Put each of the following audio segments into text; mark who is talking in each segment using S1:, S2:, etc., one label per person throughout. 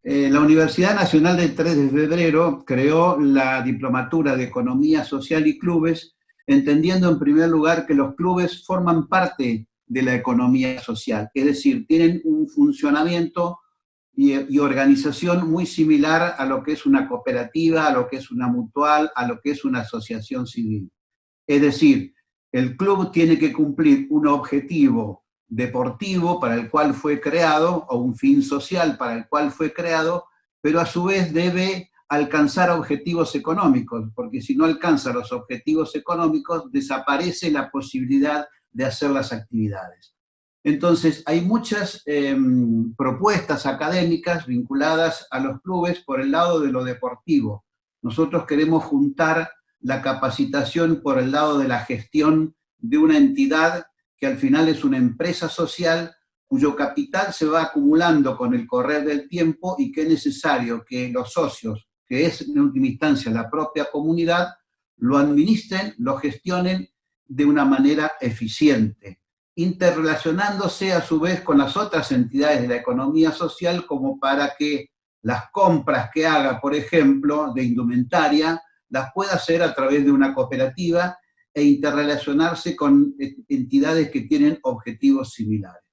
S1: La Universidad Nacional del 3 de Febrero creó la Diplomatura de Economía Social y Clubes, entendiendo en primer lugar que los clubes forman parte de la economía social, es decir, tienen un funcionamiento y organización muy similar a lo que es una cooperativa, a lo que es una mutual, a lo que es una asociación civil. Es decir, el club tiene que cumplir un objetivo deportivo para el cual fue creado o un fin social para el cual fue creado, pero a su vez debe alcanzar objetivos económicos, porque si no alcanza los objetivos económicos, desaparece la posibilidad de hacer las actividades. Entonces, hay muchas propuestas académicas vinculadas a los clubes por el lado de lo deportivo. Nosotros queremos juntar la capacitación por el lado de la gestión de una entidad que al final es una empresa social cuyo capital se va acumulando con el correr del tiempo y que es necesario que los socios, que es en última instancia la propia comunidad, lo administren, lo gestionen de una manera eficiente, interrelacionándose a su vez con las otras entidades de la economía social como para que las compras que haga, por ejemplo, de indumentaria, las pueda hacer a través de una cooperativa e interrelacionarse con entidades que tienen objetivos similares.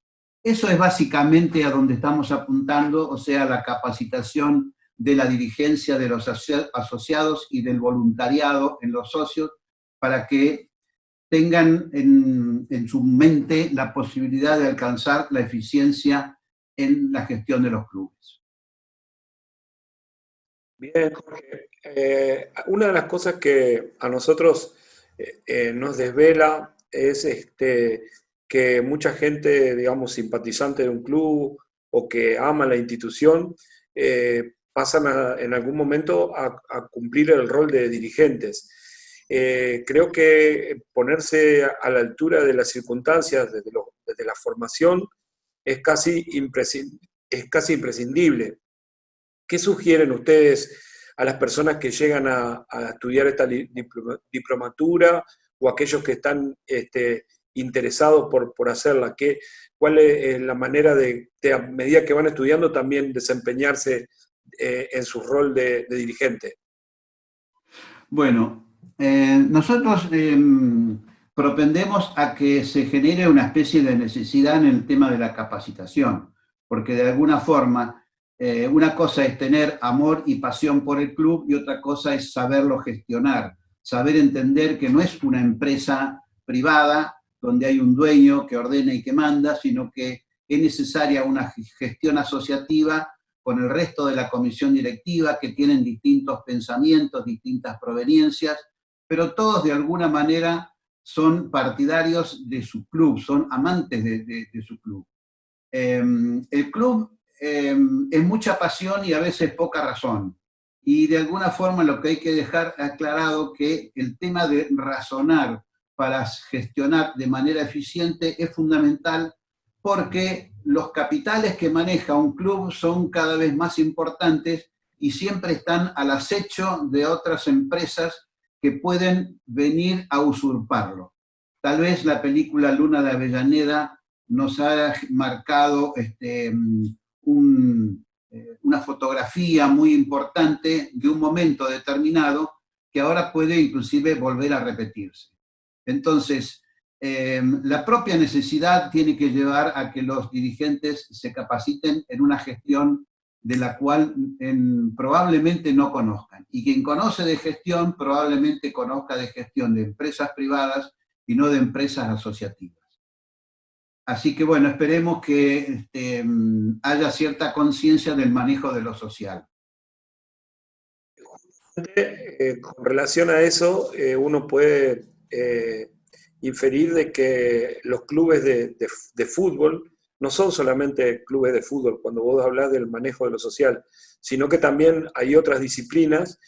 S1: Eso es básicamente a donde estamos apuntando, o sea, la capacitación de la dirigencia de los asociados y del voluntariado en los socios para que tengan en su mente la posibilidad de alcanzar la eficiencia en la gestión de los clubes.
S2: Bien, Jorge. Una de las cosas que a nosotros nos desvela es que mucha gente, digamos, simpatizante de un club o que ama la institución, pasan en algún momento a cumplir el rol de dirigentes. Creo que ponerse a la altura de las circunstancias desde la formación es casi imprescindible. ¿Qué sugieren ustedes a las personas que llegan a estudiar esta diplomatura o aquellos que están interesados por hacerla? ¿Cuál es la manera de, a medida que van estudiando, también desempeñarse en su rol de dirigente?
S1: Bueno, nosotros propendemos a que se genere una especie de necesidad en el tema de la capacitación, porque de alguna forma una cosa es tener amor y pasión por el club y otra cosa es saberlo gestionar, saber entender que no es una empresa privada donde hay un dueño que ordena y que manda, sino que es necesaria una gestión asociativa con el resto de la comisión directiva que tienen distintos pensamientos, distintas proveniencias, pero todos de alguna manera son partidarios de su club, son amantes de su club. El club es mucha pasión y a veces poca razón. Y de alguna forma lo que hay que dejar aclarado que el tema de razonar para gestionar de manera eficiente es fundamental porque los capitales que maneja un club son cada vez más importantes y siempre están al acecho de otras empresas que pueden venir a usurparlo. Tal vez la película Luna de Avellaneda nos ha marcado una fotografía muy importante de un momento determinado que ahora puede inclusive volver a repetirse. Entonces, la propia necesidad tiene que llevar a que los dirigentes se capaciten en una gestión de la cual probablemente no conozcan. Y quien conoce de gestión probablemente conozca de gestión de empresas privadas y no de empresas asociativas. Así que bueno, esperemos que haya cierta conciencia del manejo de lo social.
S2: Con relación a eso, uno puede inferir de que los clubes de fútbol no son solamente clubes de fútbol cuando vos hablas del manejo de lo social, sino que también hay otras disciplinas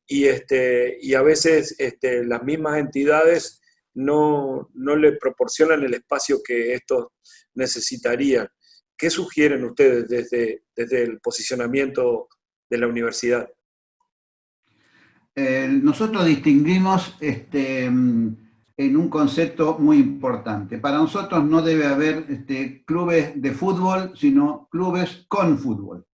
S2: y a veces las mismas entidades no le proporcionan el espacio que estos necesitarían. ¿Qué sugieren ustedes desde el posicionamiento de la universidad?
S1: Nosotros distinguimos en un concepto muy importante. Para nosotros no debe haber clubes de fútbol, sino clubes con fútbol.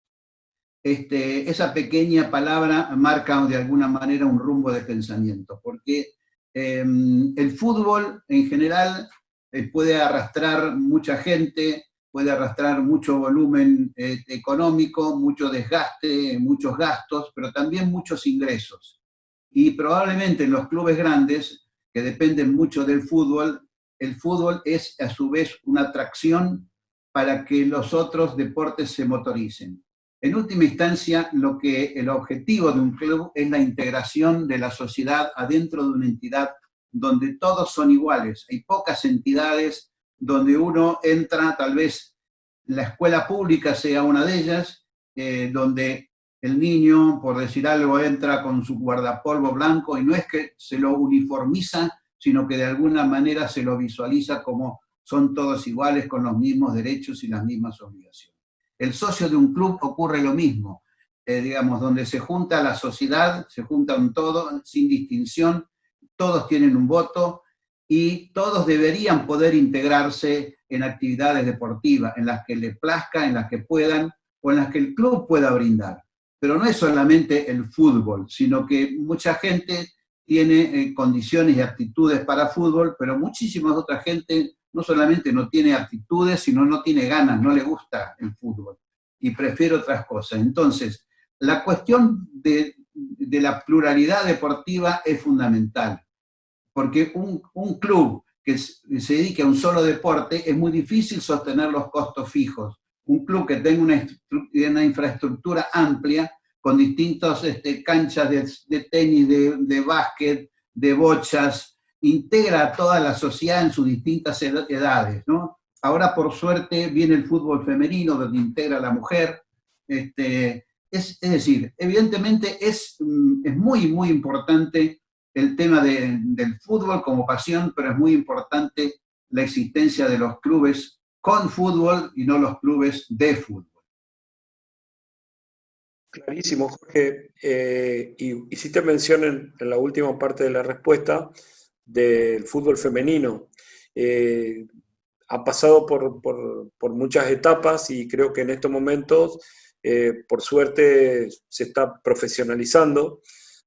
S1: esa pequeña palabra marca de alguna manera un rumbo de pensamiento, porque el fútbol en general puede arrastrar mucha gente, puede arrastrar mucho volumen económico, mucho desgaste, muchos gastos, pero también muchos ingresos. Y probablemente en los clubes grandes, que dependen mucho del fútbol, el fútbol es a su vez una atracción para que los otros deportes se motoricen. En última instancia, el objetivo de un club es la integración de la sociedad adentro de una entidad donde todos son iguales. Hay pocas entidades donde uno entra, tal vez la escuela pública sea una de ellas, donde el niño, por decir algo, entra con su guardapolvo blanco y no es que se lo uniformiza, sino que de alguna manera se lo visualiza como son todos iguales con los mismos derechos y las mismas obligaciones. El socio de un club ocurre lo mismo, digamos, donde se junta la sociedad, se junta un todo, sin distinción, todos tienen un voto y todos deberían poder integrarse en actividades deportivas, en las que les plazca, en las que puedan, o en las que el club pueda brindar. Pero no es solamente el fútbol, sino que mucha gente tiene condiciones y aptitudes para fútbol, pero muchísima otra gente no solamente no tiene aptitudes, sino no tiene ganas, no le gusta el fútbol y prefiere otras cosas. Entonces, la cuestión de la pluralidad deportiva es fundamental, porque un club que se dedique a un solo deporte es muy difícil sostener los costos fijos. Un club que tenga una infraestructura amplia, con distintas canchas de tenis, de básquet, de bochas, integra a toda la sociedad en sus distintas edades, ¿no? Ahora, por suerte, viene el fútbol femenino, donde integra a la mujer. Es decir, evidentemente es muy, muy importante el tema del fútbol como pasión, pero es muy importante la existencia de los clubes con fútbol y no los clubes de fútbol.
S2: Clarísimo, Jorge. Y hiciste mención en la última parte de la respuesta del fútbol femenino. Ha pasado por muchas etapas y creo que en estos momentos, por suerte, se está profesionalizando.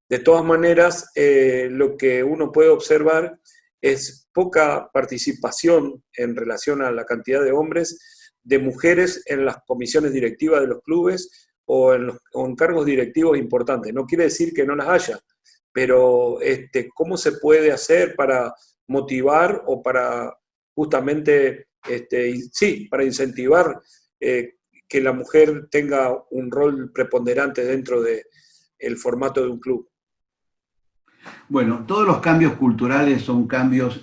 S2: De todas maneras, lo que uno puede observar es poca participación en relación a la cantidad de hombres, de mujeres en las comisiones directivas de los clubes o en cargos directivos importantes. No quiere decir que no las haya, pero ¿cómo se puede hacer para motivar o para justamente, para incentivar que la mujer tenga un rol preponderante dentro del formato de un club?
S1: Bueno, todos los cambios culturales son cambios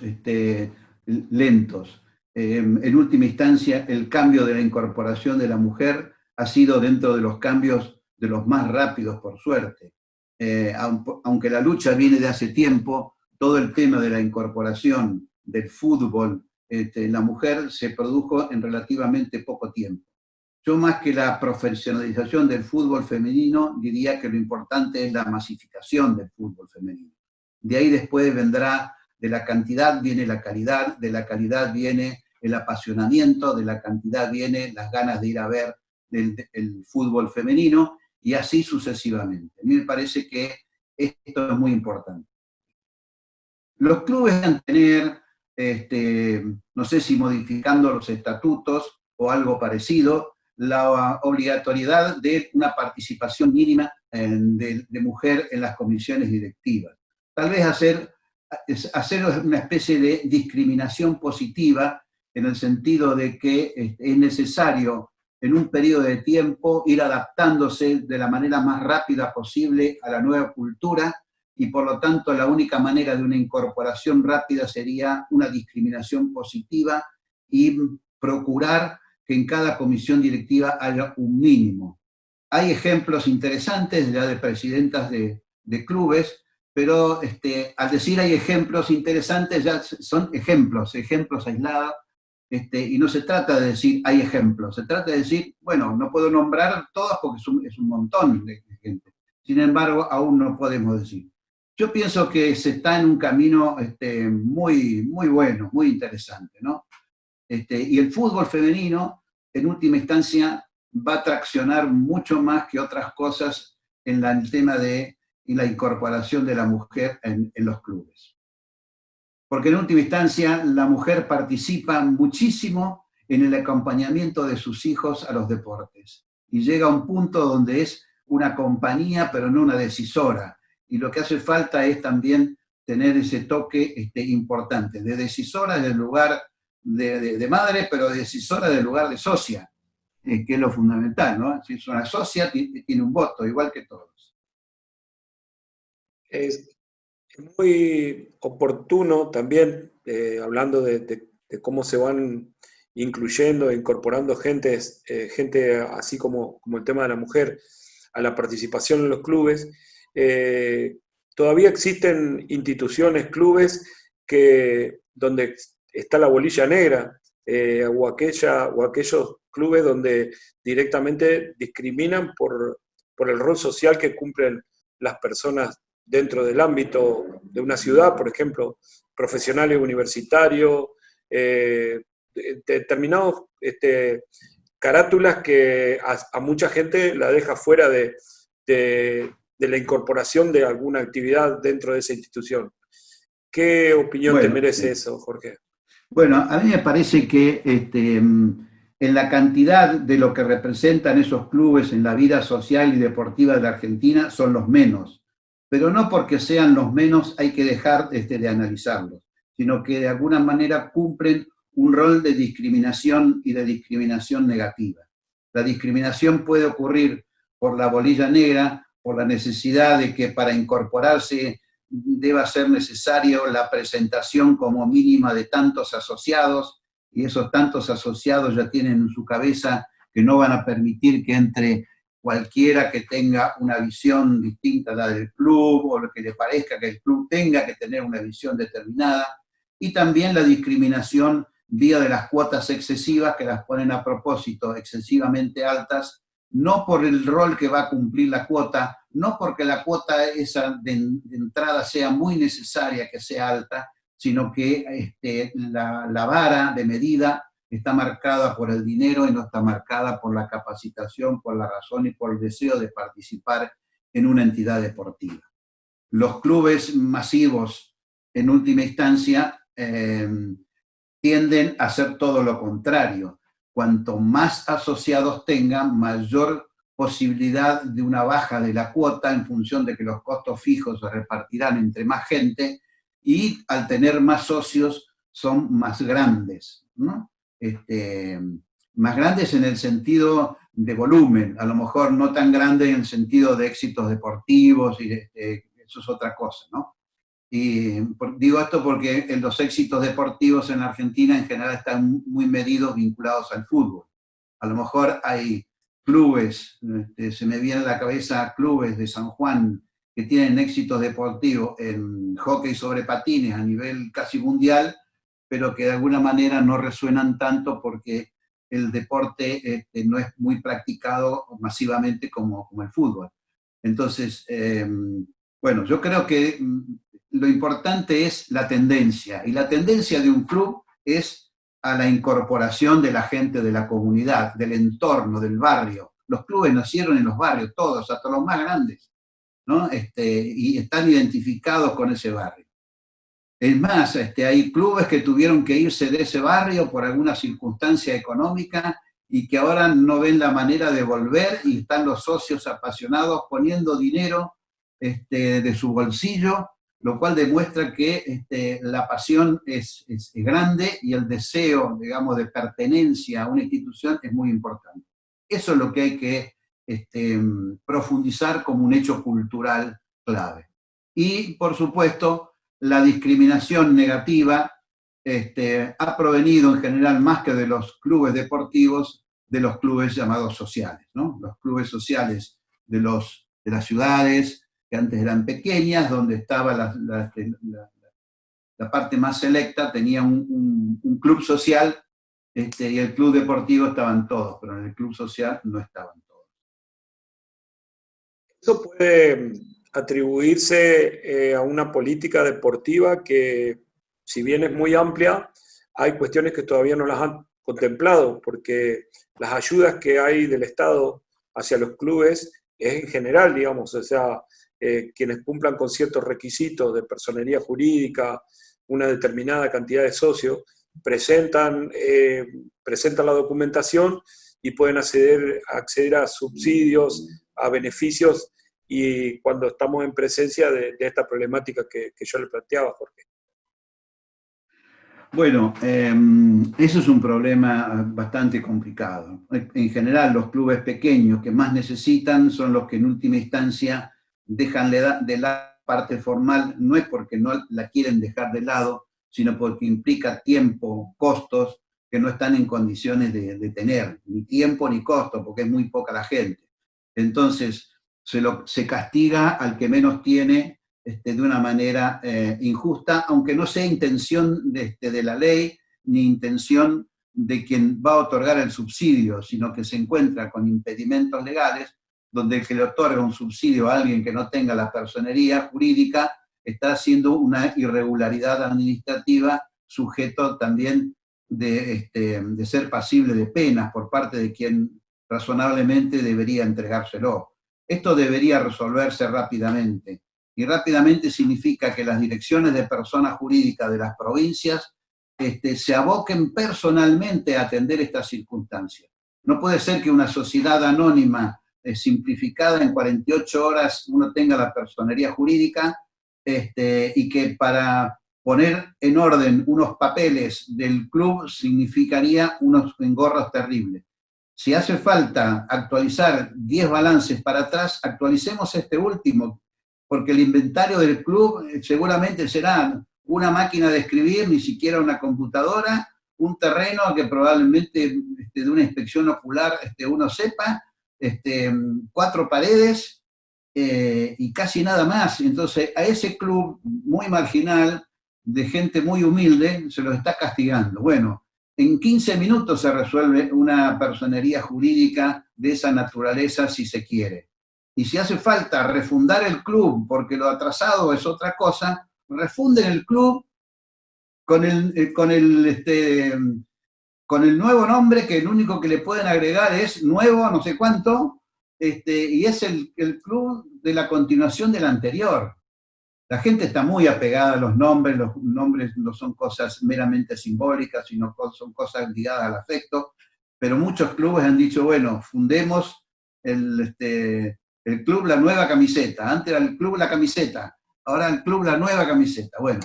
S1: lentos. En última instancia, el cambio de la incorporación de la mujer ha sido dentro de los cambios de los más rápidos, por suerte. Aunque la lucha viene de hace tiempo, todo el tema de la incorporación del fútbol en la mujer se produjo en relativamente poco tiempo. Yo, más que la profesionalización del fútbol femenino, diría que lo importante es la masificación del fútbol femenino. De ahí después vendrá, de la cantidad viene la calidad, de la calidad viene el apasionamiento, de la cantidad viene las ganas de ir a ver el fútbol femenino, y así sucesivamente. A mí me parece que esto es muy importante. Los clubes deben tener, no sé si modificando los estatutos o algo parecido, la obligatoriedad de una participación mínima de mujer en las comisiones directivas. Tal vez hacer una especie de discriminación positiva, en el sentido de que es necesario en un periodo de tiempo ir adaptándose de la manera más rápida posible a la nueva cultura, y por lo tanto la única manera de una incorporación rápida sería una discriminación positiva y procurar que en cada comisión directiva haya un mínimo. Hay ejemplos interesantes ya de presidentas de clubes, pero al decir hay ejemplos interesantes, ya son ejemplos aislados, y no se trata de decir hay ejemplos, se trata de decir, bueno, no puedo nombrar todas porque es un montón de gente. Sin embargo, aún no podemos decir. Yo pienso que se está en un camino muy, muy bueno, muy interesante, ¿no? Y el fútbol femenino, en última instancia, va a traccionar mucho más que otras cosas en el tema de la incorporación de la mujer en los clubes. Porque en última instancia la mujer participa muchísimo en el acompañamiento de sus hijos a los deportes y llega a un punto donde es una compañía pero no una decisora, y lo que hace falta es también tener ese toque importante, de decisora del lugar de madre, pero de decisora del lugar de socia, que es lo fundamental, ¿no? Si es una socia, tiene un voto, igual que todos.
S2: Es muy oportuno también, hablando de cómo se van incluyendo e incorporando gente así como el tema de la mujer, a la participación en los clubes. Todavía existen instituciones, clubes, donde está la bolilla negra, o aquellos clubes donde directamente discriminan por el rol social que cumplen las personas dentro del ámbito de una ciudad, por ejemplo, profesionales universitarios, determinados carátulas que a mucha gente la deja fuera de la incorporación de alguna actividad dentro de esa institución. ¿Qué opinión te merece eso, Jorge?
S1: Bueno, a mí me parece que en la cantidad de lo que representan esos clubes en la vida social y deportiva de la Argentina son los menos, pero no porque sean los menos hay que dejar de analizarlos, sino que de alguna manera cumplen un rol de discriminación y de discriminación negativa. La discriminación puede ocurrir por la bolilla negra, por la necesidad de que para incorporarse deba ser necesario la presentación como mínima de tantos asociados, y esos tantos asociados ya tienen en su cabeza que no van a permitir que entre cualquiera que tenga una visión distinta a la del club, o lo que le parezca que el club tenga que tener una visión determinada, y también la discriminación vía de las cuotas excesivas que las ponen a propósito excesivamente altas, no por el rol que va a cumplir la cuota, no porque la cuota esa de entrada sea muy necesaria que sea alta, sino que la vara de medida está marcada por el dinero y no está marcada por la capacitación, por la razón y por el deseo de participar en una entidad deportiva. Los clubes masivos, en última instancia, tienden a hacer todo lo contrario. Cuanto más asociados tengan, mayor posibilidad de una baja de la cuota en función de que los costos fijos se repartirán entre más gente, y al tener más socios son más grandes, ¿no? Más grandes en el sentido de volumen, a lo mejor no tan grandes en el sentido de éxitos deportivos, y eso es otra cosa, ¿no? Y digo esto porque los éxitos deportivos en la Argentina en general están muy medidos, vinculados al fútbol. A lo mejor hay clubes, se me viene a la cabeza clubes de San Juan que tienen éxitos deportivos en hockey sobre patines a nivel casi mundial, pero que de alguna manera no resuenan tanto porque el deporte no es muy practicado masivamente como el fútbol. Entonces, bueno, yo creo que lo importante es la tendencia, y la tendencia de un club es a la incorporación de la gente de la comunidad, del entorno, del barrio. Los clubes nacieron en los barrios, todos, hasta los más grandes, ¿no? Y están identificados con ese barrio. Es más, hay clubes que tuvieron que irse de ese barrio por alguna circunstancia económica y que ahora no ven la manera de volver, y están los socios apasionados poniendo dinero de su bolsillo, lo cual demuestra que la pasión es grande y el deseo, digamos, de pertenencia a una institución es muy importante. Eso es lo que hay que profundizar como un hecho cultural clave. Y, por supuesto, la discriminación negativa ha provenido en general, más que de los clubes deportivos, de los clubes llamados sociales, ¿no? Los clubes sociales de las ciudades, que antes eran pequeñas, donde estaba la parte más selecta, tenía un club social, y el club deportivo estaban todos, pero en el club social no estaban todos.
S2: Eso puede atribuirse a una política deportiva que, si bien es muy amplia, hay cuestiones que todavía no las han contemplado, porque las ayudas que hay del Estado hacia los clubes es en general, digamos, o sea, quienes cumplan con ciertos requisitos de personería jurídica, una determinada cantidad de socios, presentan la documentación y pueden acceder a subsidios, a beneficios, y cuando estamos en presencia de esta problemática que yo le planteaba, Jorge.
S1: Bueno, eso es un problema bastante complicado. En general, los clubes pequeños que más necesitan son los que en última instancia dejan de lado la parte formal, no es porque no la quieren dejar de lado, sino porque implica tiempo, costos que no están en condiciones de tener, ni tiempo ni costo, porque es muy poca la gente. Entonces, se castiga al que menos tiene de una manera injusta, aunque no sea intención de la ley ni intención de quien va a otorgar el subsidio, sino que se encuentra con impedimentos legales, donde el que le otorga un subsidio a alguien que no tenga la personería jurídica está haciendo una irregularidad administrativa, sujeto también de ser pasible de penas por parte de quien razonablemente debería entregárselo. Esto debería resolverse rápidamente. Y rápidamente significa que las direcciones de personas jurídicas de las provincias se aboquen personalmente a atender estas circunstancias. No puede ser que una sociedad anónima simplificada en 48 horas uno tenga la personería jurídica y que para poner en orden unos papeles del club significaría unos engorros terribles. Si hace falta actualizar 10 balances para atrás, actualicemos este último, porque el inventario del club seguramente será una máquina de escribir, ni siquiera una computadora, un terreno que probablemente de una inspección ocular uno sepa, 4 paredes y casi nada más. Entonces a ese club muy marginal, de gente muy humilde, se los está castigando. Bueno, en 15 minutos se resuelve una personería jurídica de esa naturaleza si se quiere. Y si hace falta refundar el club, porque lo atrasado es otra cosa, refunden el club con el nuevo nombre, que el único que le pueden agregar es nuevo, no sé cuánto, y es el club de la continuación del anterior. La gente está muy apegada a los nombres no son cosas meramente simbólicas, sino son cosas ligadas al afecto, pero muchos clubes han dicho, bueno, fundemos el club La Nueva Camiseta. Antes era el club La Camiseta, ahora el club La Nueva Camiseta. Bueno,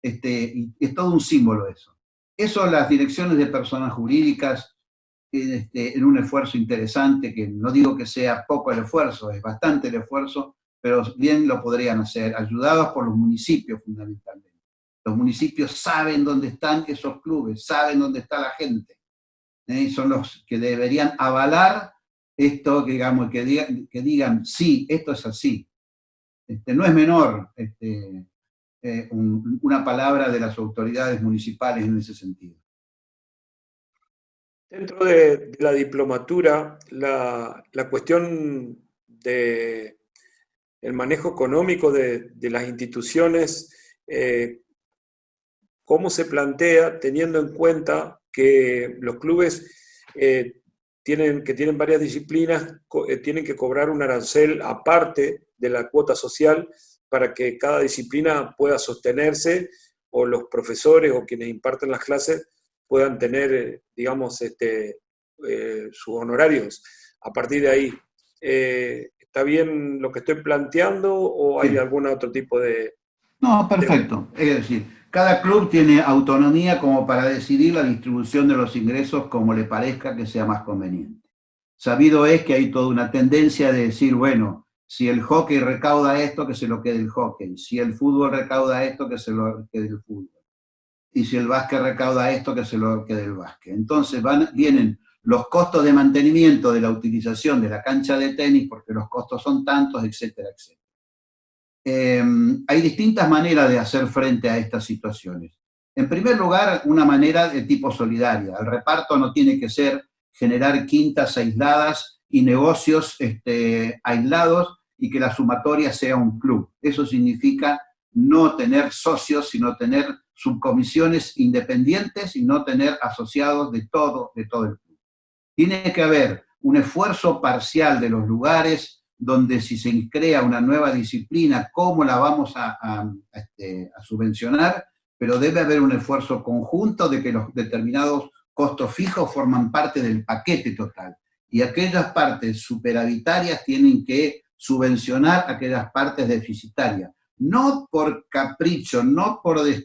S1: y es todo un símbolo eso. Eso las direcciones de personas jurídicas, en un esfuerzo interesante, que no digo que sea poco el esfuerzo, es bastante el esfuerzo, pero bien lo podrían hacer, ayudados por los municipios fundamentalmente. Los municipios saben dónde están esos clubes, saben dónde está la gente. Son los que deberían avalar esto, digamos, que digan, sí, esto es así. No es menor una palabra de las autoridades municipales en ese sentido.
S2: Dentro de la diplomatura, la cuestión del manejo económico de las instituciones, ¿cómo se plantea teniendo en cuenta que los clubes tienen varias disciplinas, tienen que cobrar un arancel aparte de la cuota social para que cada disciplina pueda sostenerse, o los profesores o quienes imparten las clases puedan tener, digamos, sus honorarios a partir de ahí? ¿Está bien lo que estoy planteando o hay algún otro tipo de...?
S1: No, perfecto. Es decir, cada club tiene autonomía como para decidir la distribución de los ingresos como le parezca que sea más conveniente. Sabido es que hay toda una tendencia de decir, bueno, si el hockey recauda esto, que se lo quede el hockey. Si el fútbol recauda esto, que se lo quede el fútbol. Y si el básquet recauda esto, que se lo quede el básquet. Entonces vienen los costos de mantenimiento de la utilización de la cancha de tenis, porque los costos son tantos, etcétera, etcétera. Hay distintas maneras de hacer frente a estas situaciones. En primer lugar, una manera de tipo solidaria. El reparto no tiene que ser generar quintas aisladas y negocios aislados y que la sumatoria sea un club. Eso significa no tener socios, sino tener subcomisiones independientes y no tener asociados de todo el club. Tiene que haber un esfuerzo parcial de los lugares donde si se crea una nueva disciplina, ¿cómo la vamos a subvencionar? Pero debe haber un esfuerzo conjunto de que los determinados costos fijos forman parte del paquete total. Y aquellas partes superavitarias tienen que subvencionar aquellas partes deficitarias. No por capricho,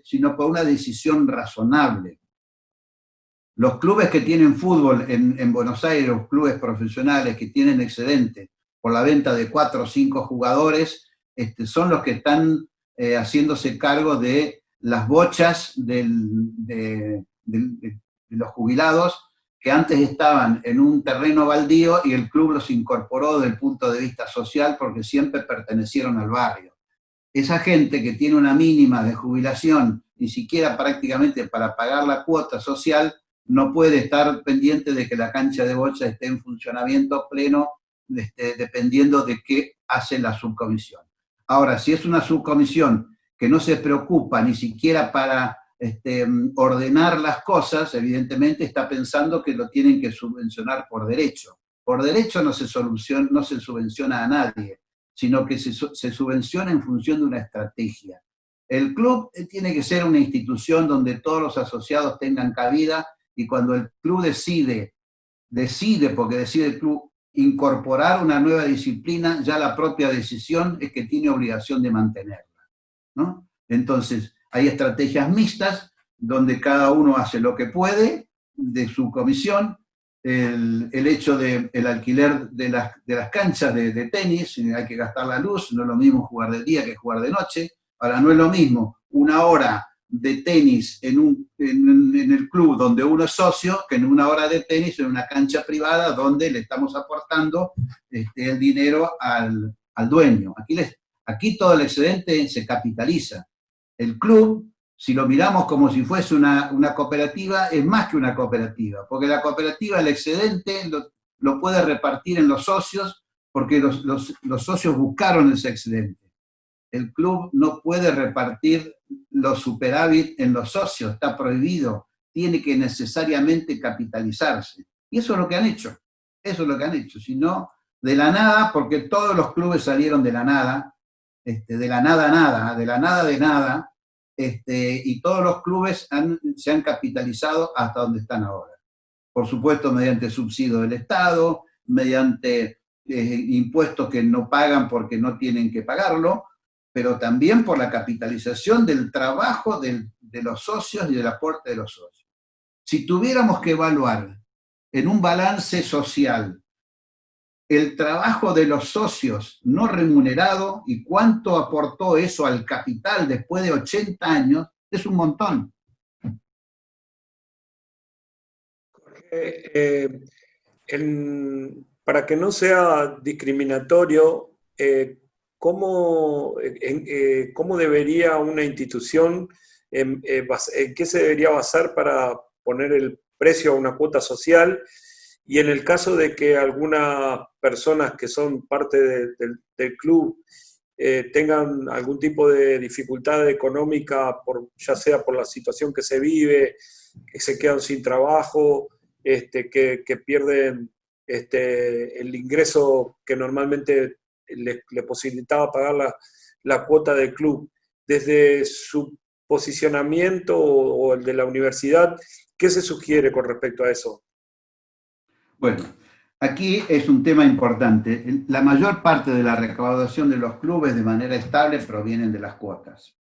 S1: sino por una decisión razonable. Los clubes que tienen fútbol en Buenos Aires, los clubes profesionales que tienen excedente por la venta de 4 o 5 jugadores, son los que están haciéndose cargo de las bochas de los jubilados que antes estaban en un terreno baldío y el club los incorporó desde el punto de vista social porque siempre pertenecieron al barrio. Esa gente que tiene una mínima de jubilación, ni siquiera prácticamente para pagar la cuota social, no puede estar pendiente de que la cancha de bocha esté en funcionamiento pleno, dependiendo de qué hace la subcomisión. Ahora, si es una subcomisión que no se preocupa ni siquiera para ordenar las cosas, evidentemente está pensando que lo tienen que subvencionar por derecho. Por derecho no se subvenciona a nadie, sino que se subvenciona en función de una estrategia. El club tiene que ser una institución donde todos los asociados tengan cabida, y cuando el club decide porque decide el club incorporar una nueva disciplina, ya la propia decisión es que tiene obligación de mantenerla, ¿no? Entonces, hay estrategias mixtas donde cada uno hace lo que puede de su comisión. El hecho del alquiler de las canchas de tenis, hay que gastar la luz, no es lo mismo jugar de día que jugar de noche. Ahora, no es lo mismo una hora de tenis en el club donde uno es socio que en una hora de tenis en una cancha privada donde le estamos aportando el dinero al dueño. Aquí todo el excedente se capitaliza. El club, si lo miramos como si fuese una cooperativa, es más que una cooperativa, porque la cooperativa, el excedente, lo puede repartir en los socios, porque los socios buscaron ese excedente. El club no puede repartir los superávit en los socios, está prohibido, tiene que necesariamente capitalizarse. Y eso es lo que han hecho, si no, de la nada, porque todos los clubes salieron de la nada, de la nada nada, de la nada de nada, y todos los clubes se han capitalizado hasta donde están ahora. Por supuesto, mediante subsidio del Estado, mediante impuestos que no pagan porque no tienen que pagarlo, pero también por la capitalización del trabajo de los socios y del aporte de los socios. Si tuviéramos que evaluar en un balance social el trabajo de los socios no remunerado y cuánto aportó eso al capital después de 80 años, es un montón.
S2: Para que no sea discriminatorio, ¿cómo debería una institución, en qué se debería basar para poner el precio a una cuota social? Y en el caso de que algunas personas que son parte del club tengan algún tipo de dificultad económica, ya sea por la situación que se vive, que se quedan sin trabajo, que pierden el ingreso que normalmente le posibilitaba pagar la cuota del club. Desde su posicionamiento o el de la universidad, ¿qué se sugiere con respecto a eso?
S1: Bueno, aquí es un tema importante. La mayor parte de la recaudación de los clubes de manera estable provienen de las cuotas.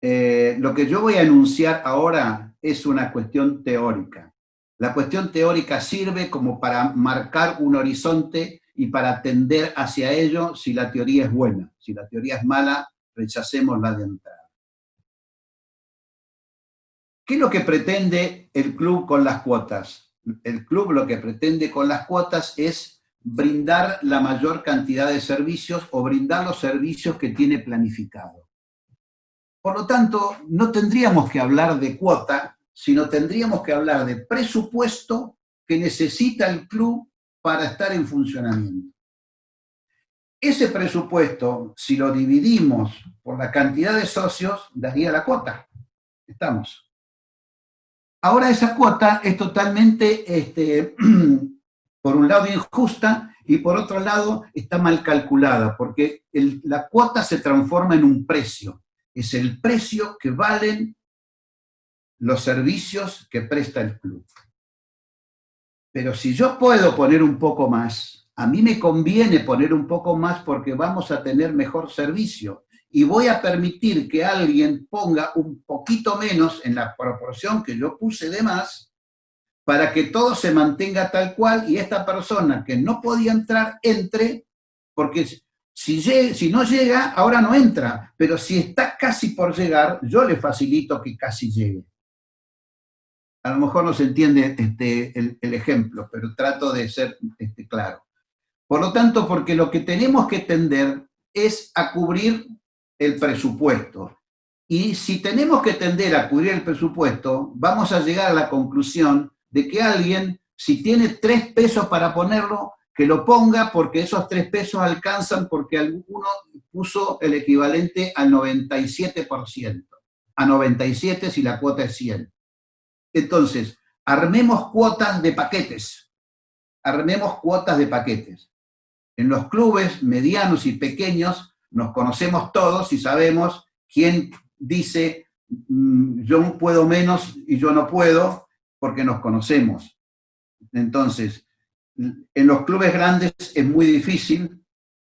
S1: Lo que yo voy a enunciar ahora es una cuestión teórica. La cuestión teórica sirve como para marcar un horizonte y para tender hacia ello si la teoría es buena. Si la teoría es mala, rechacémosla de entrada. ¿Qué es lo que pretende el club con las cuotas? El club lo que pretende con las cuotas es brindar la mayor cantidad de servicios o brindar los servicios que tiene planificado. Por lo tanto, no tendríamos que hablar de cuota, sino tendríamos que hablar de presupuesto que necesita el club para estar en funcionamiento. Ese presupuesto, si lo dividimos por la cantidad de socios, daría la cuota. Estamos. Ahora esa cuota es totalmente, por un lado, injusta y por otro lado está mal calculada, porque la cuota se transforma en un precio. Es el precio que valen los servicios que presta el club. Pero si yo puedo poner un poco más, a mí me conviene poner un poco más porque vamos a tener mejor servicio y voy a permitir que alguien ponga un poquito menos en la proporción que yo puse de más para que todo se mantenga tal cual y esta persona que no podía entrar, entre, porque si no llega, ahora no entra, pero si está casi por llegar, yo le facilito que casi llegue. A lo mejor no se entiende el ejemplo, pero trato de ser claro. Por lo tanto, porque lo que tenemos que tender es a cubrir el presupuesto. Y si tenemos que tender a cubrir el presupuesto, vamos a llegar a la conclusión de que alguien, si tiene 3 pesos para ponerlo, que lo ponga porque esos 3 pesos alcanzan porque alguno puso el equivalente al 97%. A 97 si la cuota es 100. Entonces, armemos cuotas de paquetes. Armemos cuotas de paquetes. En los clubes medianos y pequeños nos conocemos todos y sabemos quién dice yo puedo menos y yo no puedo, porque nos conocemos. Entonces, en los clubes grandes es muy difícil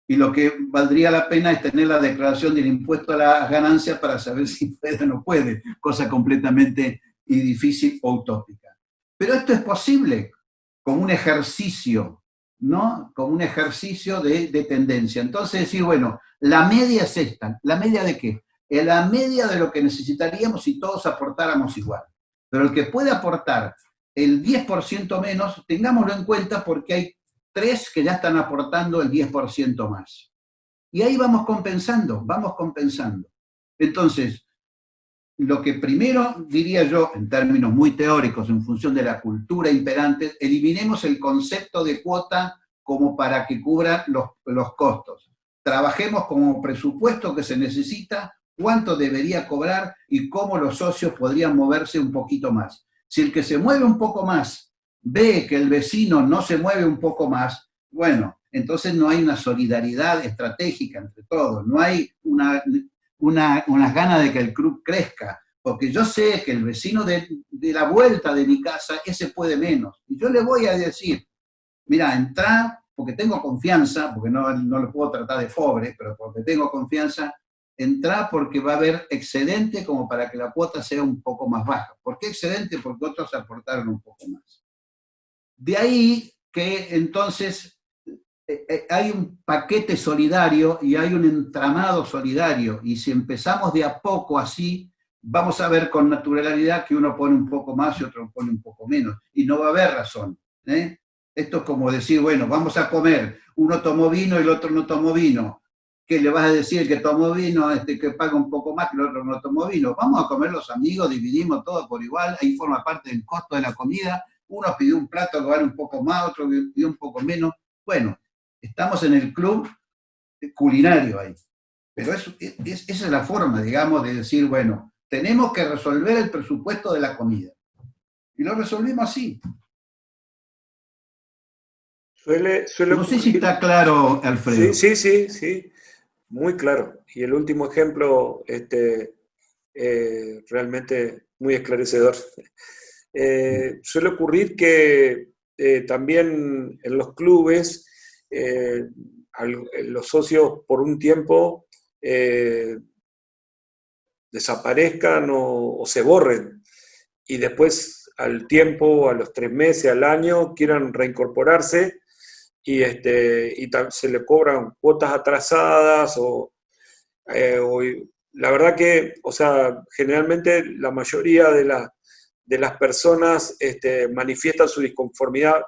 S1: y lo que valdría la pena es tener la declaración del impuesto a las ganancias para saber si puede o no puede, cosa completamente difícil o utópica. Pero esto es posible como un ejercicio, ¿no? Como un ejercicio de tendencia. Entonces decir, bueno, la media es esta. ¿La media de qué? La media de lo que necesitaríamos si todos aportáramos igual. Pero el que puede aportar el 10% menos, tengámoslo en cuenta porque hay 3 que ya están aportando el 10% más. Y ahí vamos compensando, vamos compensando. Entonces, lo que primero diría yo, en términos muy teóricos, en función de la cultura imperante, eliminemos el concepto de cuota como para que cubra los costos. Trabajemos como presupuesto que se necesita, cuánto debería cobrar y cómo los socios podrían moverse un poquito más. Si el que se mueve un poco más ve que el vecino no se mueve un poco más, bueno, entonces no hay una solidaridad estratégica entre todos, no hay unas ganas de que el club crezca, porque yo sé que el vecino de la vuelta de mi casa, ese puede menos. Y yo le voy a decir, mira, entrá, porque tengo confianza, porque no lo puedo tratar de pobre, pero porque tengo confianza, entrá porque va a haber excedente como para que la cuota sea un poco más baja. ¿Por qué excedente? Porque otros aportaron un poco más. De ahí que entonces hay un paquete solidario y hay un entramado solidario, y si empezamos de a poco así, vamos a ver con naturalidad que uno pone un poco más y otro pone un poco menos, y no va a haber razón. Esto es como decir, bueno, vamos a comer, uno tomó vino y el otro no tomó vino. ¿Qué le vas a decir el que tomó vino, que paga un poco más que el otro no tomó vino? Vamos a comer los amigos, dividimos todo por igual, ahí forma parte del costo de la comida, uno pidió un plato que vale un poco más, otro pidió un poco menos. Bueno, estamos en el club culinario ahí. Pero esa es la forma, digamos, de decir, bueno, tenemos que resolver el presupuesto de la comida. Y lo resolvimos así. No sé si está claro, Alfredo.
S2: Sí. Muy claro. Y el último ejemplo, realmente muy esclarecedor. Suele ocurrir que también en los clubes los socios por un tiempo desaparezcan o se borren y después al tiempo, a los 3 meses, al año, quieran reincorporarse y se le cobran cuotas atrasadas la verdad que, o sea, generalmente la mayoría de las personas manifiestan su disconformidad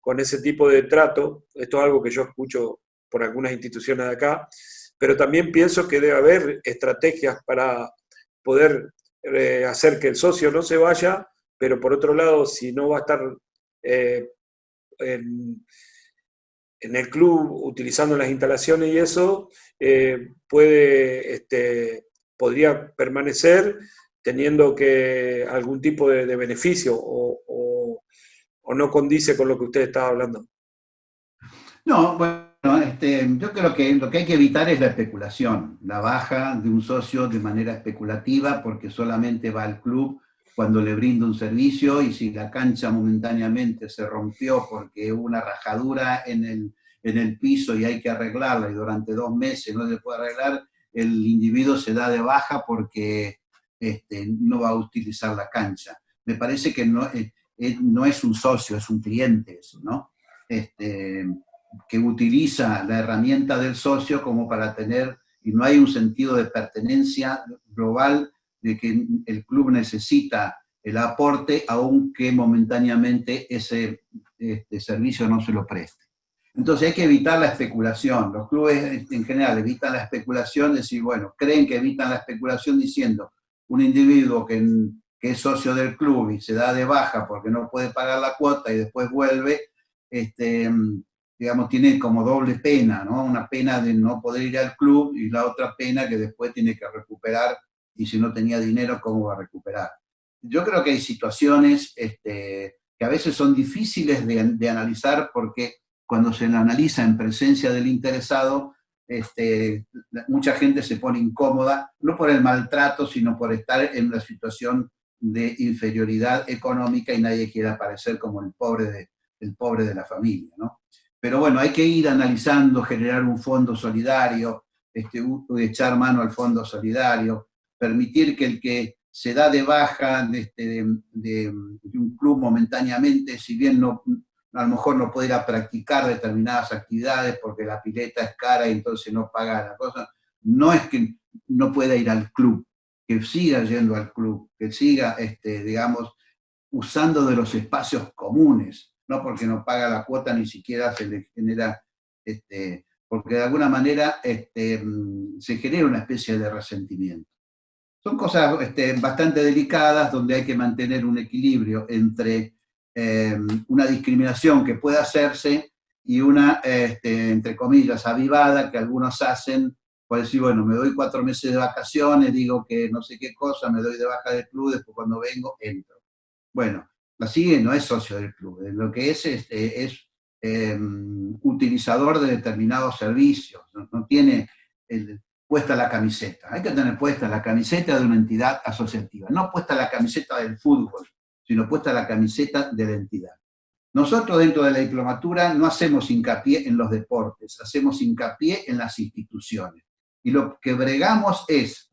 S2: con ese tipo de trato. Esto es algo que yo escucho por algunas instituciones de acá, pero también pienso que debe haber estrategias para poder hacer que el socio no se vaya, pero por otro lado, si no va a estar en el club utilizando las instalaciones y eso, podría permanecer teniendo que algún tipo de beneficio o no condice con lo que usted estaba hablando.
S1: No, bueno, yo creo que lo que hay que evitar es la especulación, la baja de un socio de manera especulativa porque solamente va al club cuando le brinda un servicio y si la cancha momentáneamente se rompió porque hubo una rajadura en el piso y hay que arreglarla y durante 2 meses no se puede arreglar, el individuo se da de baja porque no va a utilizar la cancha. Me parece que no es un socio, es un cliente eso, ¿no? Que utiliza la herramienta del socio como para tener, y no hay un sentido de pertenencia global de que el club necesita el aporte, aunque momentáneamente ese servicio no se lo preste. Entonces hay que evitar la especulación. Los clubes en general evitan la especulación, decir, bueno, creen que evitan la especulación diciendo un individuo que es socio del club y se da de baja porque no puede pagar la cuota y después vuelve, digamos, tiene como doble pena, ¿no? Una pena de no poder ir al club y la otra pena que después tiene que recuperar y si no tenía dinero, ¿cómo va a recuperar? Yo creo que hay situaciones que a veces son difíciles de analizar porque cuando se analiza en presencia del interesado, mucha gente se pone incómoda, no por el maltrato, sino por estar en una situación de inferioridad económica y nadie quiere aparecer como el pobre de la familia, ¿no? Pero bueno, hay que ir analizando, generar un fondo solidario, echar mano al fondo solidario, permitir que el que se da de baja de un club momentáneamente, si bien no, a lo mejor no puede ir a practicar determinadas actividades porque la pileta es cara y entonces no paga la cosa, no es que no pueda ir al club, que siga yendo al club, que siga, digamos, usando de los espacios comunes, no porque no paga la cuota ni siquiera se le genera, porque de alguna manera se genera una especie de resentimiento. Son cosas bastante delicadas donde hay que mantener un equilibrio entre una discriminación que pueda hacerse y una, entre comillas, avivada que algunos hacen por decir, bueno, me doy 4 meses de vacaciones, digo que no sé qué cosa, me doy de baja del club, después cuando vengo, entro. Bueno, así no es socio del club, lo que es utilizador de determinados servicios, no tiene puesta la camiseta. Hay que tener puesta la camiseta de una entidad asociativa, no puesta la camiseta del fútbol, sino puesta la camiseta de la entidad. Nosotros dentro de la diplomatura no hacemos hincapié en los deportes, hacemos hincapié en las instituciones. Y lo que bregamos es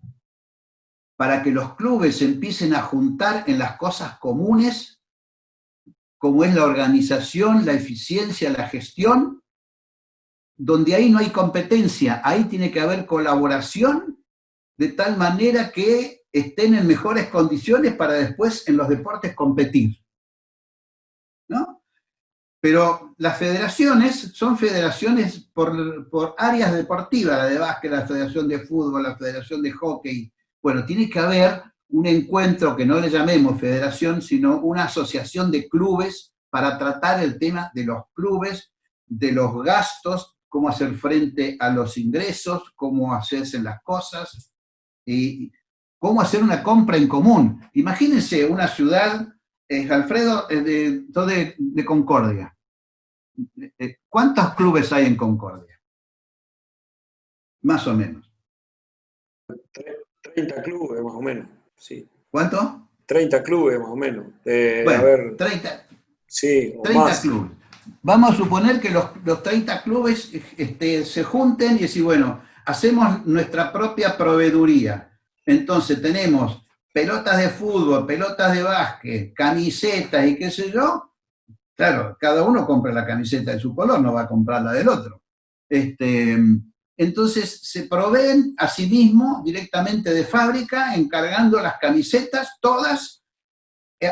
S1: para que los clubes empiecen a juntar en las cosas comunes, como es la organización, la eficiencia, la gestión, donde ahí no hay competencia, ahí tiene que haber colaboración, de tal manera que estén en mejores condiciones para después en los deportes competir, ¿no? Pero las federaciones son federaciones por áreas deportivas, la de básquet, la federación de fútbol, la federación de hockey. Bueno, tiene que haber un encuentro que no le llamemos federación, sino una asociación de clubes para tratar el tema de los clubes, de los gastos, cómo hacer frente a los ingresos, cómo hacerse las cosas y cómo hacer una compra en común. Imagínense una ciudad, Alfredo, de Concordia. ¿Cuántos clubes hay en Concordia? Más o menos.
S2: 30 clubes más o menos, sí.
S1: ¿Cuánto?
S2: 30 clubes más o menos.
S1: Bueno,
S2: a ver,
S1: 30,
S2: sí, o
S1: 30
S2: más.
S1: clubes. Vamos a suponer que los 30 clubes se junten y decir, bueno, hacemos nuestra propia proveeduría. Entonces tenemos pelotas de fútbol, pelotas de básquet, camisetas y qué sé yo. Claro, cada uno compra la camiseta de su color, no va a comprar la del otro. Entonces se proveen a sí mismos directamente de fábrica, encargando las camisetas todas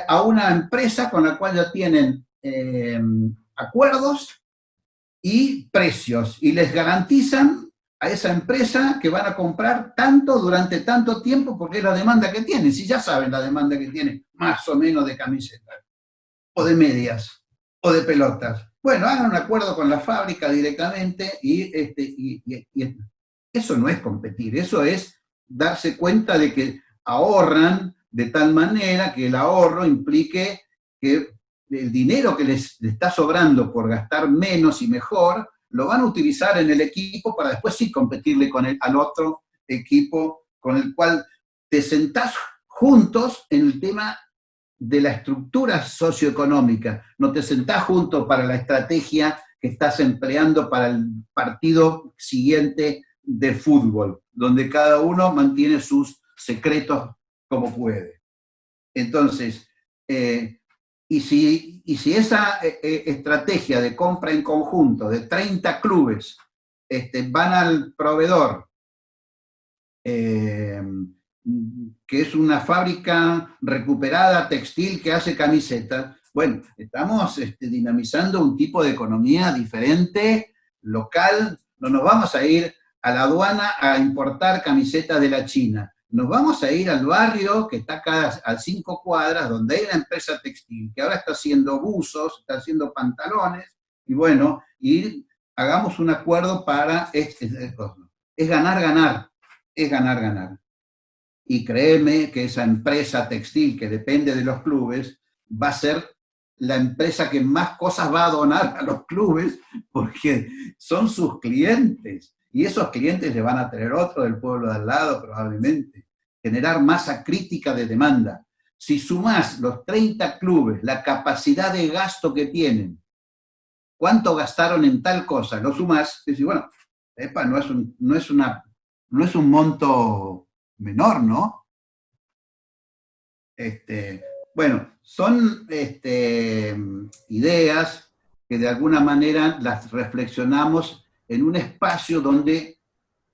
S1: a una empresa con la cual ya tienen acuerdos y precios, y les garantizan a esa empresa que van a comprar tanto durante tanto tiempo porque es la demanda que tienen, si ya saben la demanda que tienen, más o menos de camisetas, o de medias, o de pelotas. Bueno, hagan un acuerdo con la fábrica directamente y eso no es competir, eso es darse cuenta de que ahorran de tal manera que el ahorro implique que el dinero que les está sobrando por gastar menos y mejor, lo van a utilizar en el equipo para después sí competirle al otro equipo con el cual te sentás juntos en el tema de la estructura socioeconómica, no te sentás juntos para la estrategia que estás empleando para el partido siguiente de fútbol, donde cada uno mantiene sus secretos como puede. Entonces, y si esa estrategia de compra en conjunto de 30 clubes van al proveedor, que es una fábrica recuperada textil que hace camisetas, bueno, estamos dinamizando un tipo de economía diferente, local, no nos vamos a ir a la aduana a importar camisetas de la China, nos vamos a ir al barrio que está acá a 5 cuadras, donde hay una empresa textil que ahora está haciendo buzos, está haciendo pantalones, y bueno, hagamos un acuerdo para es ganar, ganar, es ganar, ganar. Y créeme que esa empresa textil que depende de los clubes va a ser la empresa que más cosas va a donar a los clubes porque son sus clientes. Y esos clientes le van a traer otro del pueblo de al lado probablemente. Generar masa crítica de demanda. Si sumás los 30 clubes, la capacidad de gasto que tienen, cuánto gastaron en tal cosa, lo sumás, y decís, bueno, epa, no es un monto menor, ¿no? Bueno, son ideas que de alguna manera las reflexionamos en un espacio donde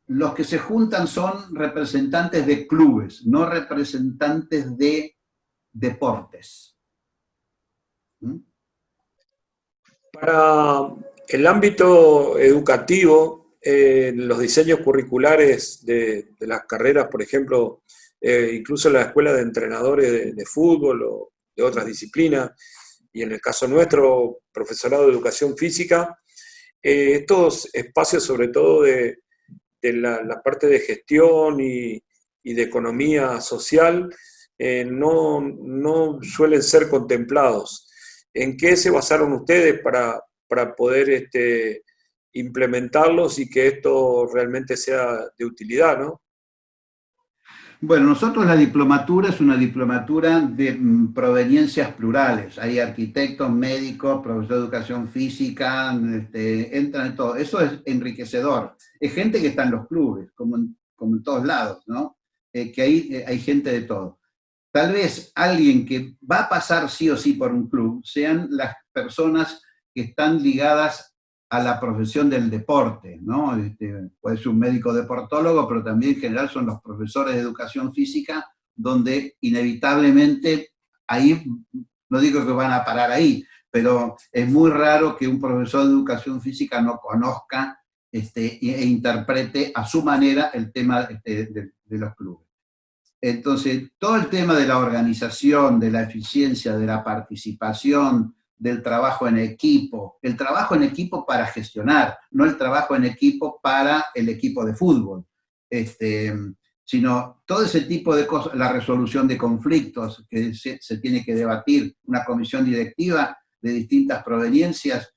S1: los que se juntan son representantes de clubes, no representantes de deportes. ¿Mm?
S2: Para el ámbito educativo, los diseños curriculares de las carreras, por ejemplo, incluso la escuela de entrenadores de fútbol o de otras disciplinas, y en el caso nuestro, profesorado de educación física, estos espacios, sobre todo de la parte de gestión y de economía social, no suelen ser contemplados. ¿En qué se basaron ustedes para poder implementarlos y que esto realmente sea de utilidad, ¿no?
S1: Bueno, nosotros la diplomatura es una diplomatura de proveniencias plurales. Hay arquitectos, médicos, profesor de educación física, entran en todo. Eso es enriquecedor. Es gente que está en los clubes, como en todos lados, ¿no? Que hay gente de todo. Tal vez alguien que va a pasar sí o sí por un club sean las personas que están ligadas a la profesión del deporte, ¿no? Puede ser un médico deportólogo, pero también en general son los profesores de educación física, donde inevitablemente ahí, no digo que van a parar ahí, pero es muy raro que un profesor de educación física no conozca e interprete a su manera el tema de los clubes. Entonces, todo el tema de la organización, de la eficiencia, de la participación, del trabajo en equipo, el trabajo en equipo para gestionar, no el trabajo en equipo para el equipo de fútbol, sino todo ese tipo de cosas, la resolución de conflictos que se tiene que debatir, una comisión directiva de distintas proveniencias,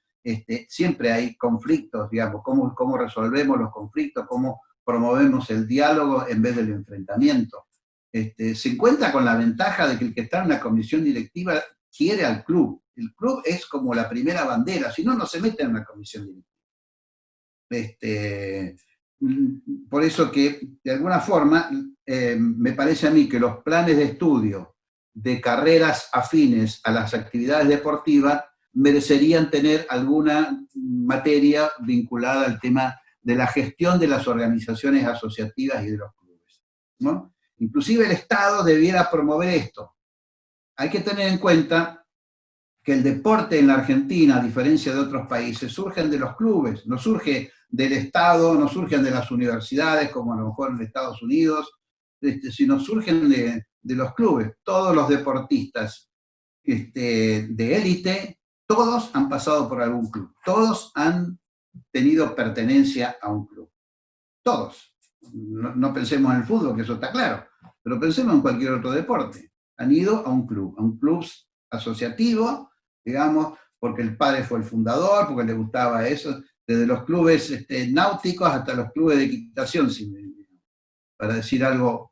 S1: siempre hay conflictos, digamos, cómo resolvemos los conflictos, cómo promovemos el diálogo en vez del enfrentamiento. Se encuentra con la ventaja de que el que está en una comisión directiva quiere al club. El club es como la primera bandera, si no, no se mete en una comisión directiva. Por eso que, de alguna forma, me parece a mí que los planes de estudio de carreras afines a las actividades deportivas merecerían tener alguna materia vinculada al tema de la gestión de las organizaciones asociativas y de los clubes, ¿no? Inclusive el Estado debiera promover esto. Hay que tener en cuenta que el deporte en la Argentina, a diferencia de otros países, surgen de los clubes, no surge del Estado, no surgen de las universidades, como a lo mejor en Estados Unidos, sino surgen de los clubes. Todos los deportistas de élite, todos han pasado por algún club, todos han tenido pertenencia a un club. Todos. No pensemos en el fútbol, que eso está claro, pero pensemos en cualquier otro deporte. han ido a un club asociativo, digamos, porque el padre fue el fundador, porque le gustaba eso, desde los clubes náuticos hasta los clubes de equitación, para decir algo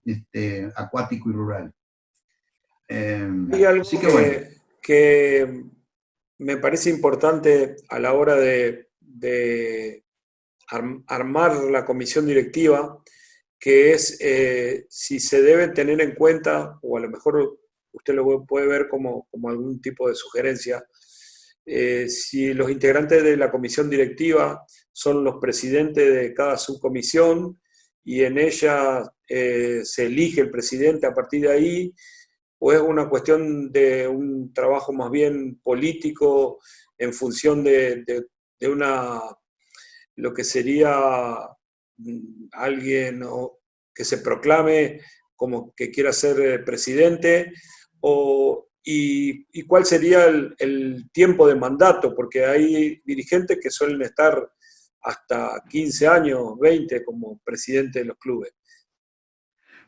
S1: acuático y rural.
S2: Hay algo
S1: Así que bueno.
S2: que me parece importante a la hora de armar la comisión directiva, que es si se debe tener en cuenta, o a lo mejor usted lo puede ver como algún tipo de sugerencia, si los integrantes de la comisión directiva son los presidentes de cada subcomisión y en ella se elige el presidente a partir de ahí, o es una cuestión de un trabajo más bien político en función de lo que sería alguien que se proclame como que quiera ser presidente, y cuál sería el tiempo de mandato, porque hay dirigentes que suelen estar hasta 15 años, 20 como presidente de los clubes.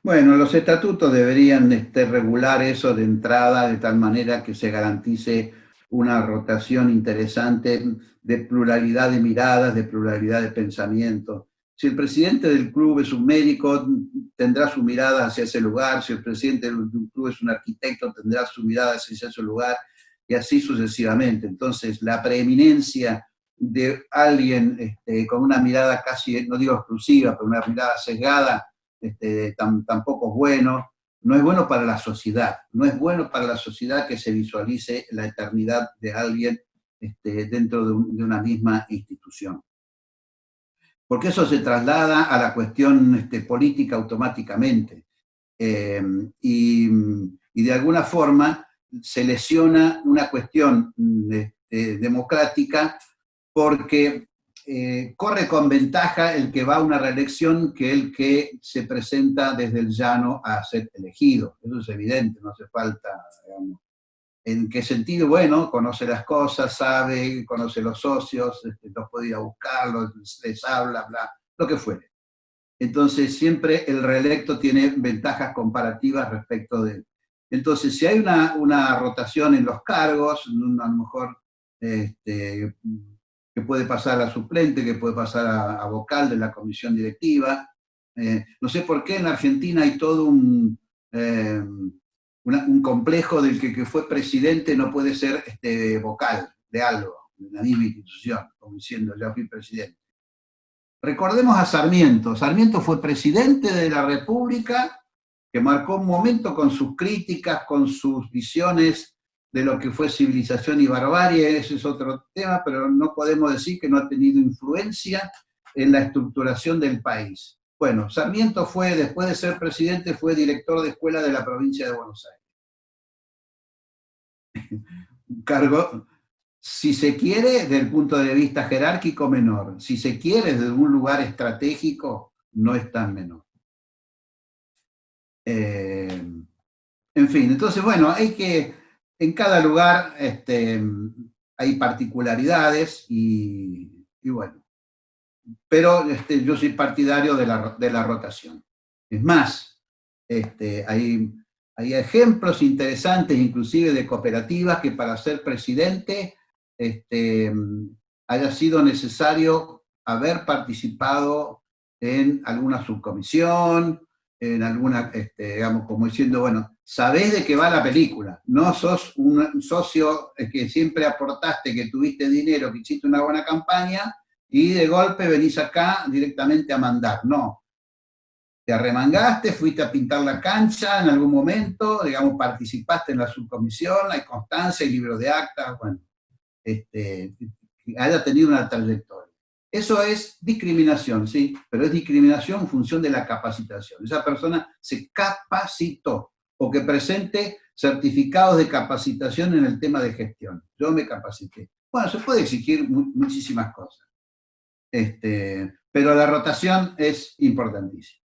S1: Bueno, los estatutos deberían regular eso de entrada de tal manera que se garantice una rotación interesante de pluralidad de miradas, de pluralidad de pensamientos. Si el presidente del club es un médico, tendrá su mirada hacia ese lugar. Si el presidente del club es un arquitecto, tendrá su mirada hacia ese lugar, y así sucesivamente. Entonces, la preeminencia de alguien con una mirada casi, no digo exclusiva, pero una mirada sesgada, tampoco es bueno. No es bueno para la sociedad. No es bueno para la sociedad que se visualice la eternidad de alguien dentro de una misma institución. Porque eso se traslada a la cuestión política automáticamente. Y de alguna forma se lesiona una cuestión democrática, porque corre con ventaja el que va a una reelección que el que se presenta desde el llano a ser elegido. Eso es evidente, no hace falta, digamos. ¿En qué sentido? Bueno, conoce las cosas, sabe, conoce los socios, los puede ir a buscarlos, les habla, bla, lo que fuere. Entonces, siempre el reelecto tiene ventajas comparativas respecto de él. Entonces, si hay una rotación en los cargos, a lo mejor que puede pasar a suplente, que puede pasar a vocal de la comisión directiva. No sé por qué en la Argentina hay todo un complejo del que fue presidente no puede ser vocal de algo, de la misma institución, como diciendo, ya fui presidente. Recordemos a Sarmiento. Sarmiento fue presidente de la República, que marcó un momento con sus críticas, con sus visiones de lo que fue civilización y barbarie. Ese es otro tema, pero no podemos decir que no ha tenido influencia en la estructuración del país. Bueno, Sarmiento fue, después de ser presidente, fue director de escuela de la provincia de Buenos Aires. Un cargo, si se quiere, desde el punto de vista jerárquico, menor. Si se quiere, desde un lugar estratégico, no es tan menor. En fin, entonces, bueno, hay que, en cada lugar hay particularidades y bueno, pero yo soy partidario de la rotación. Es más, hay ejemplos interesantes, inclusive de cooperativas, que para ser presidente haya sido necesario haber participado en alguna subcomisión, en alguna, digamos, como diciendo, bueno, sabés de qué va la película, no sos un socio que siempre aportaste, que tuviste dinero, que hiciste una buena campaña, y de golpe venís acá directamente a mandar. No, te arremangaste, fuiste a pintar la cancha en algún momento, digamos, participaste en la subcomisión, hay constancia, hay libro de actas, bueno, haya tenido una trayectoria. Eso es discriminación, ¿sí? Pero es discriminación en función de la capacitación. Esa persona se capacitó, o que presente certificados de capacitación en el tema de gestión. Yo me capacité. Bueno, se puede exigir muchísimas cosas. Pero la rotación es importantísima.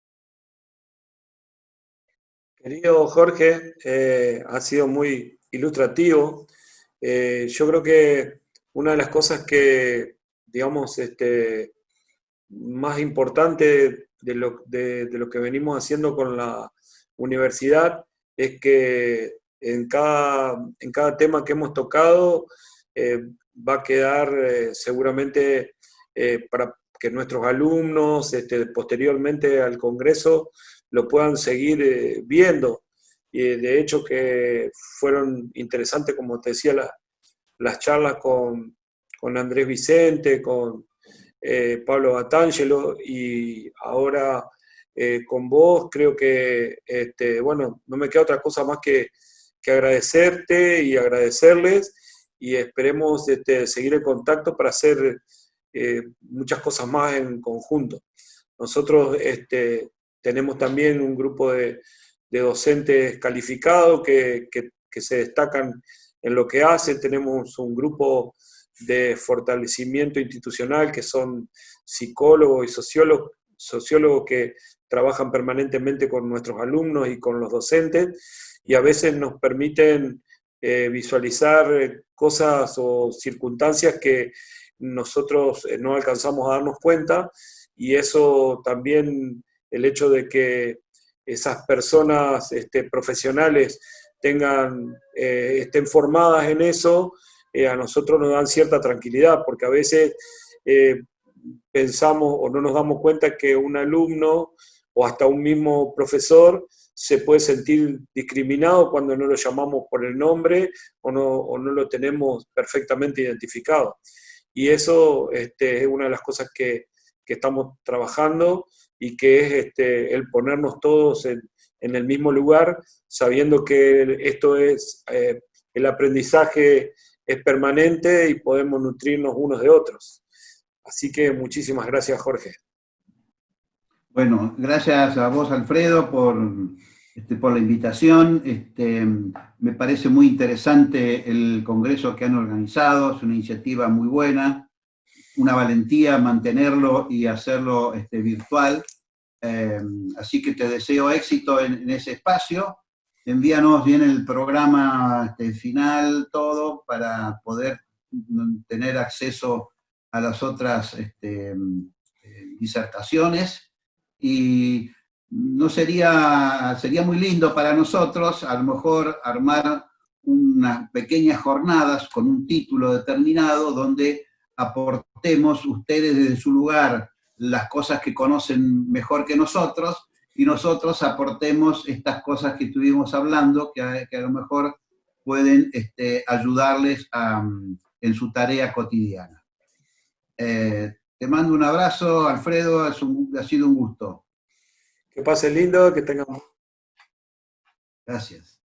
S2: Querido Jorge, ha sido muy ilustrativo. Yo creo que una de las cosas que, digamos, más importante de lo que venimos haciendo con la universidad es que en cada tema que hemos tocado va a quedar seguramente para que nuestros alumnos posteriormente al Congreso lo puedan seguir viendo. Y de hecho que fueron interesantes, como te decía, las charlas con Andrés Vicente, con Pablo Batangelo, y ahora con vos. Creo que, bueno, no me queda otra cosa más que agradecerte y agradecerles, y esperemos seguir en contacto para hacer muchas cosas más en conjunto. Nosotros tenemos también un grupo de docentes calificados que se destacan en lo que hacen. Tenemos un grupo de fortalecimiento institucional que son psicólogos y sociólogos que trabajan permanentemente con nuestros alumnos y con los docentes, y a veces nos permiten visualizar cosas o circunstancias que nosotros no alcanzamos a darnos cuenta, y eso también, el hecho de que esas personas profesionales estén formadas en eso, a nosotros nos dan cierta tranquilidad, porque a veces pensamos o no nos damos cuenta que un alumno o hasta un mismo profesor se puede sentir discriminado cuando no lo llamamos por el nombre o no lo tenemos perfectamente identificado. Y eso es una de las cosas que estamos trabajando, y que es el ponernos todos en el mismo lugar, sabiendo que esto es, el aprendizaje es permanente y podemos nutrirnos unos de otros. Así que muchísimas gracias, Jorge.
S1: Bueno, gracias a vos, Alfredo, por la invitación. Me parece muy interesante el congreso que han organizado, es una iniciativa muy buena, una valentía mantenerlo y hacerlo virtual. Así que te deseo éxito en ese espacio. Envíanos bien el programa final, todo, para poder tener acceso a las otras disertaciones. Y no sería muy lindo para nosotros, a lo mejor, armar unas pequeñas jornadas con un título determinado donde aportemos ustedes desde su lugar las cosas que conocen mejor que nosotros, y nosotros aportemos estas cosas que estuvimos hablando, que a lo mejor pueden ayudarles en su tarea cotidiana. Te mando un abrazo, Alfredo, ha sido un gusto.
S2: Que pasen lindo, que tengan...
S1: Gracias.